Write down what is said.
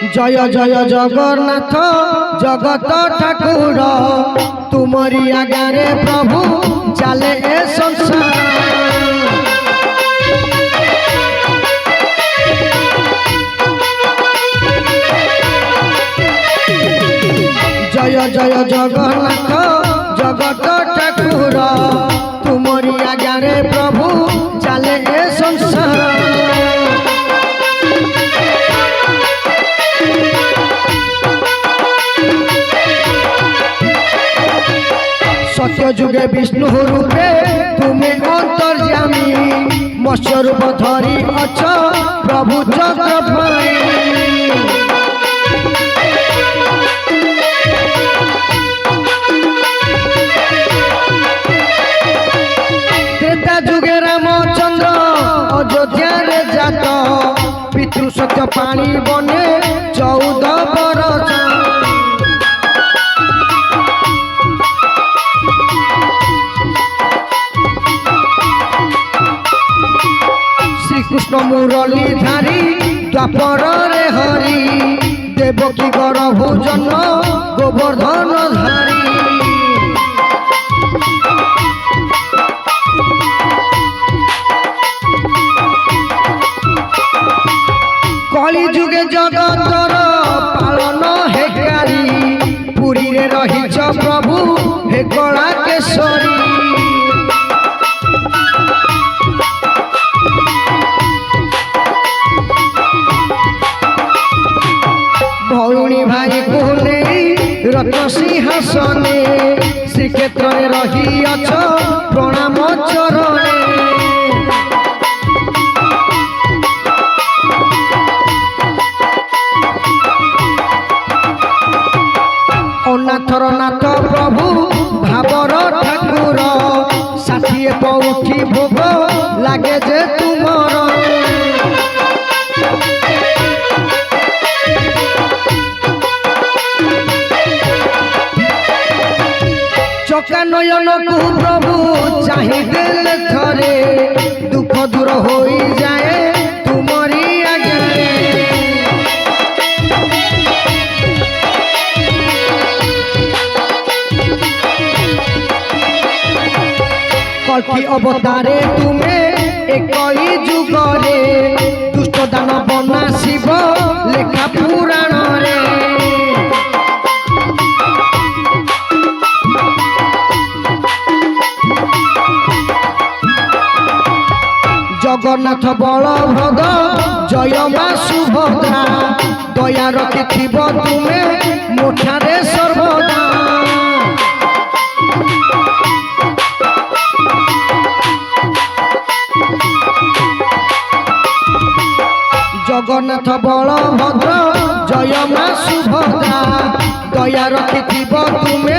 जय जय जगन्नाथ जगत ठाकुर तुमरी आगे प्रभु चले ए संसार। जय जय जगन्नाथ जगत ठाकुर तुमरी आगे प्रभु चले ए संसार। सत्य जुगे विष्णु रूपे तुम्हें अंतर्यामी मत्स्य रूप धरी अच प्रभु चक्रपाणी। त्रेता जुगे रामचंद्र अयोध्या रे जात पितृ सत्य पानी बने 14 बरस। कृष्ण मुरली धारी द्वापर रे हरि देवकी गर्भ जन्म गोवर्धन धारी। कली जुगे जगतर पालन हेकारी पुरी रे रहिच प्रभु हे कला केशरी। भौणी भाई को नहीं रत्न सिंहासने श्रीक्षेत्र में रही अछ प्रणाम चरणे। अनाथर नाथ प्रभु भावर ठाकुर 60 पौठी भोग लागे जे तुमर। चका नयन को प्रभु चाहिए थरे दुख दूर हो जाए तुमरी आगे। कल्कि अवतारे तुम्हें एक ही जुगरे दुष्ट दान बना शिव लेखा पुराण रे। जगन्नाथ बलभद्र जय मा सुभद्रा दया रखि तुम्हें मोठारे सर्वदा। जगन्नाथ बलभद्र जय मा सुभद्रा दया रखि तुम्हें